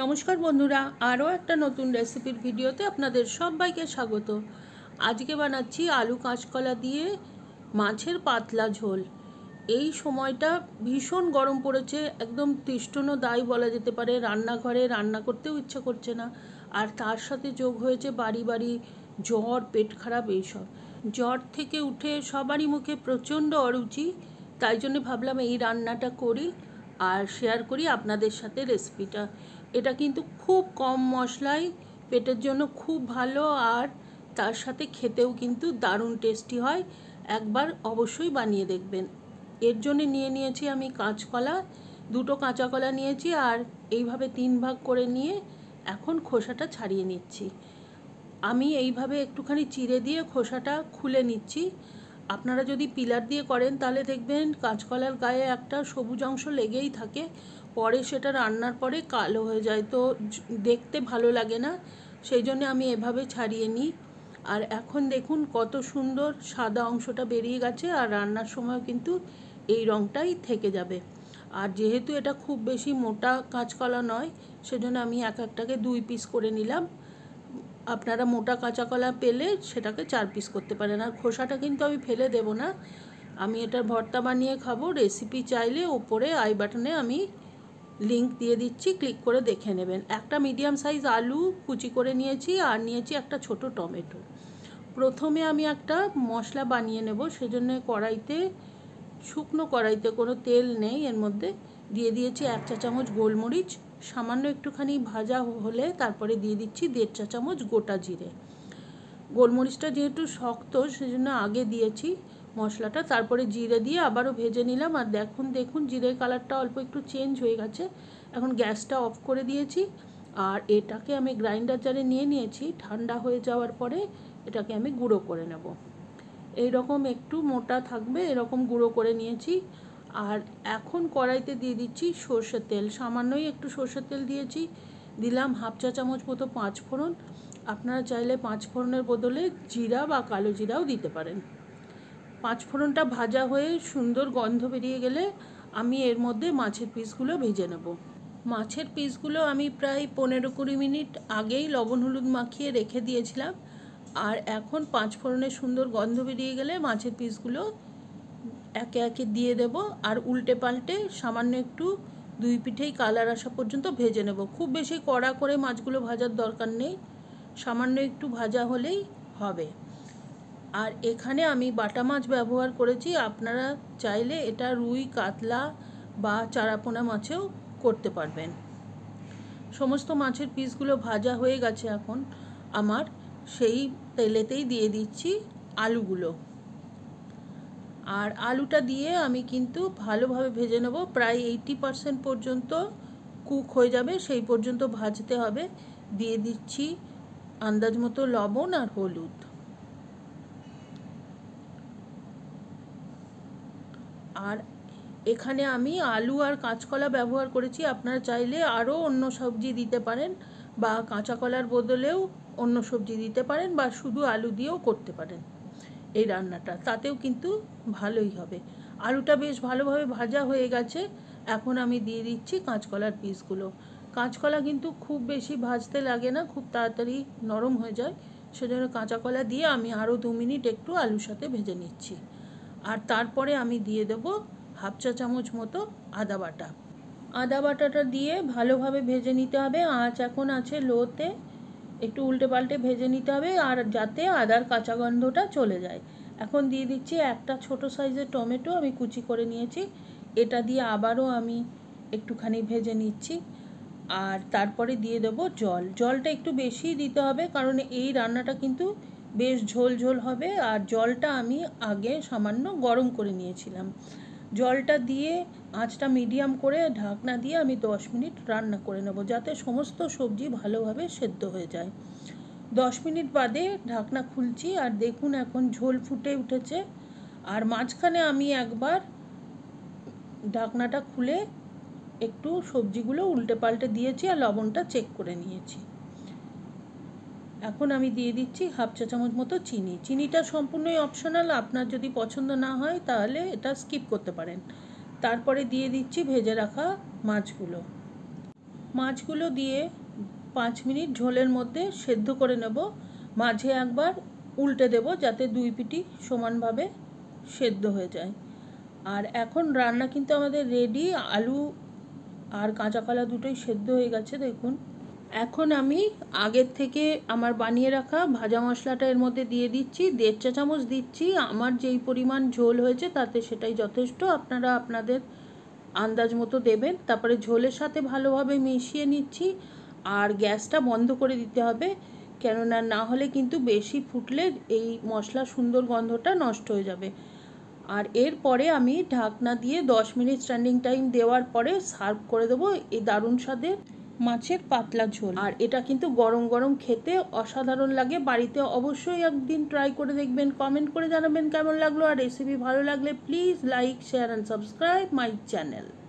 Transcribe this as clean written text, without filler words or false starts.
নমস্কার বন্ধুরা, আরও একটা নতুন রেসিপির ভিডিওতে আপনাদের সবাইকে স্বাগত। আজকে বানাচ্ছি আলু কাঁচকলা দিয়ে মাছের পাতলা ঝোল। এই সময়টা ভীষণ গরম পড়েছে, একদম তৃষ্ণাদায়ী বলা যেতে পারে। রান্নাঘরে রান্না করতেও ইচ্ছা করছে না, আর তার সাথে যোগ হয়েছে বাড়ি বাড়ি জ্বর, পেট খারাপ এইসব। জ্বর থেকে উঠে সবারই মুখে প্রচণ্ড অরুচি, তাই জন্য ভাবলাম এই রান্নাটা করি আর শেয়ার করি আপনাদের সাথে রেসিপিটা। এটা কিন্তু খুব কম মশলায় পেটের জন্য খুব ভালো, আর তার সাথে খেতেও কিন্তু দারুণ টেস্টি হয়। একবার অবশ্যই বানিয়ে দেখবেন। এর জন্য নিয়েছি আমি কাঁচকলা, দুটো কাঁচা কলা নিয়েছি, আর এইভাবে 3 ভাগ করে নিয়ে এখন খোসাটা ছাড়িয়ে নিচ্ছি। আমি এইভাবে একটুখানি চিড়ে দিয়ে খোসাটা খুলে নিচ্ছি। আপনারা যদি পিলার দিয়ে করেন তাহলে দেখবেন কাঁচকলার গায়ে একটা সবুজ অংশ লেগেই থাকে, পরে সেটা রান্নার পরে কালো হয়ে যায়, তো দেখতে ভালো লাগে না। সেই জন্য আমি এভাবে ছাড়িয়ে নিই। আর এখন দেখুন কত সুন্দর সাদা অংশটা বেরিয়ে গেছে, আর রান্নার সময় কিন্তু এই রঙটাই থেকে যাবে। আর যেহেতু এটা খুব বেশি মোটা কাঁচকলা নয়, সেজন্য আমি এক একটাকে 2 পিস করে নিলাম। আপনারা মোটা কাঁচা কলা পেলে সেটাকে 4 পিস করতে পারেন। আর খোসাটা কিন্তু আমি ফেলে দেব না, আমি এটার ভর্তা বানিয়ে খাবো। রেসিপি চাইলে ওপরে আই বাটনে আমি লিংক দিয়ে দিচ্ছি, ক্লিক করে দেখে নেবেন। একটা মিডিয়াম সাইজ আলু কুচি করে নিয়েছি, আর নিয়েছি একটা ছোট টমেটো। প্রথমে আমি একটা মশলা বানিয়ে নেব, সেজন্য কড়াইতে, শুকনো কড়াইতে, কোনো তেল নেই এর মধ্যে, দিয়ে দিয়েছি 1 চা চামচ গোলমরিচ। সামান্য একটুখানি ভাজা হলে তারপরে দিয়ে দিচ্ছি 1.5 চা চামচ গোটা জিরে। গোলমরিচটা যেহেতু শক্ত সেজন্য আগে দিয়েছি মশলাটা, তারপরে জিরে দিয়ে আবারও ভেজে নিলাম। আর দেখুন জিরের কালারটা অল্প একটু চেঞ্জ হয়ে গেছে। এখন গ্যাসটা অফ করে দিয়েছি, আর এটাকে আমি গ্রাইন্ডার জারে নিয়ে নিয়েছি। ঠান্ডা হয়ে যাওয়ার পরে এটাকে আমি গুঁড়ো করে নেব। এই রকম একটু মোটা থাকবে, এরকম গুঁড়ো করে নিয়েছি। আর এখন কড়াইতে দিয়ে দিচ্ছি সর্ষের তেল, সামান্যই একটু সর্ষের তেল দিয়েছি। দিলাম 1/2 চা চামচ মতো 5 ফোড়ন। আপনারা চাইলে 5 ফোড়নের বদলে জিরা বা কালো জিরাও দিতে পারেন। 5 ফোড়নটা ভাজা হয়ে সুন্দর গন্ধ বেরিয়ে গেলে আমি এর মধ্যে মাছের পিসগুলো ভেজে নেব। মাছের পিসগুলো আমি প্রায় 15-20 মিনিট আগেই লবণ হলুদ মাখিয়ে রেখে দিয়েছিলাম। আর এখন 5 ফোড়নের সুন্দর গন্ধ বেরিয়ে গেলে মাছের পিসগুলো একে একে দিয়ে দেব, আর উল্টে পাল্টে সামান্য একটু 2 পিঠেই কালার আসা পর্যন্ত ভেজে নেব। খুব বেশি কড়া করে মাছগুলো ভাজার দরকার নেই, সামান্য একটু ভাজা হলেই হবে। আর এখানে আমি বাটা মাছ ব্যবহার করেছি, আপনারা চাইলে এটা রুই, কাতলা বা চারাপোনা মাছেও করতে পারবেন। সমস্ত মাছের পিসগুলো ভাজা হয়ে গেছে এখন আমার, সেই তেলেতেই দিয়ে দিচ্ছি আলুগুলো। আর আলুটা দিয়ে আমি কিন্তু ভালোভাবে ভেজে নেব, প্রায় 80% পর্যন্ত কুক হয়ে যাবে, সেই পর্যন্ত ভাজতে হবে। দিয়ে দিচ্ছি আন্দাজ মতো লবণ আর হলুদ। আর এখানে আমি আলু আর কাঁচকলা ব্যবহার করেছি, আপনারা চাইলে আরও অন্য সবজি দিতে পারেন, বা কাঁচা কলার বদলেও অন্য সবজি দিতে পারেন, বা শুধু আলু দিয়েও করতে পারেন এই রান্নাটা, তাতেও কিন্তু ভালোই হবে। আলুটা বেশ ভালোভাবে ভাজা হয়ে গেছে, এখন আমি দিয়ে দিচ্ছি কাঁচকলার পিসগুলো। কাঁচকলা কিন্তু খুব বেশি ভাজতে লাগে না, খুব তাড়াতাড়ি নরম হয়ে যায়, সেজন্য কাঁচা কলা দিয়ে আমি আরও 2 মিনিট একটু আলুর সাথে ভেজে নিচ্ছি। আর তারপরে আমি দিয়ে দেবো 1/2 চা চামচ মতো আদা বাটা। আদা বাটাটা দিয়ে ভালোভাবে ভেজে নিতে হবে। আঁচ এখন আছে লোতে, একটু উল্টে পাল্টে ভেজে নিতে হবে, আর যাতে আদার কাঁচা গন্ধটা চলে যায়। এখন দিয়ে দিচ্ছি একটা ছোট সাইজের টমেটো, আমি কুচি করে নিয়েছি। এটা দিয়ে আবারও আমি একটুখানি ভেজে নিচ্ছি। আর তারপরে দিয়ে দেবো জল। জলটা একটু বেশি দিতে হবে, কারণ এই রান্নাটা কিন্তু বেশ ঝোল ঝোল হবে। আর জলটা আমি আগে সামান্য গরম করে নিয়েছিলাম। জলটা দিয়ে আঁচটা মিডিয়াম করে ঢাকনা দিয়ে আমি 10 মিনিট রান্না করে নেব, যাতে সমস্ত সবজি ভালোভাবে সেদ্ধ হয়ে যায়। 10 মিনিট বাদে ঢাকনা খুলছি, আর দেখুন এখন ঝোল ফুটে উঠেছে। আর মাঝখানে আমি একবার ঢাকনাটা খুলে একটু সবজিগুলো উল্টে পাল্টে দিয়েছি, আর লবণটা চেক করে নিয়েছি। এখন আমি দিয়ে দিচ্ছি 1/2 চা চামচ মতো চিনি। চিনিটা সম্পূর্ণই অপশনাল, আপনার যদি পছন্দ না হয় তাহলে এটা স্কিপ করতে পারেন। তারপরে দিয়ে দিচ্ছি ভেজে রাখা মাছগুলো। মাছগুলো দিয়ে 5 মিনিট ঝোলের মধ্যে সেদ্ধ করে নেব। মাঝে একবার উল্টে দেব যাতে দুই পিঠই সমানভাবে সেদ্ধ হয়ে যায়। আর এখন রান্না কিন্তু আমাদের রেডি। আলু আর কাঁচা কলা দুটোই সেদ্ধ হয়ে গেছে দেখুন। এখন আমি আগের থেকে আমার বানিয়ে রাখা ভাজা মশলাটা এর মধ্যে দিয়ে দিচ্ছি। 1.5 চা চামচ দিচ্ছি। আমার যেই পরিমাণ ঝোল হয়েছে তাতে সেটাই যথেষ্ট, আপনারা আপনাদের আন্দাজ মতো দেবেন। তারপরে ঝোলের সাথে ভালোভাবে মিশিয়ে নিচ্ছি। আর গ্যাসটা বন্ধ করে দিতে হবে, কেননা না হলে কিন্তু বেশি ফুটলে এই মশলার সুন্দর গন্ধটা নষ্ট হয়ে যাবে। আর এরপরে আমি ঢাকনা দিয়ে 10 মিনিট স্ট্যান্ডিং টাইম দেওয়ার পরে সার্ভ করে দেবো এই দারুণ স্বাদের মাছের পাতলা ঝোল। আর এটা কিন্তু গরম গরম খেতে অসাধারণ লাগে। বাড়িতে অবশ্যই একদিন ট্রাই করে দেখবেন, কমেন্ট করে জানাবেন কেমন লাগলো। আর রেসিপি ভালো লাগলে please like, share and subscribe my channel.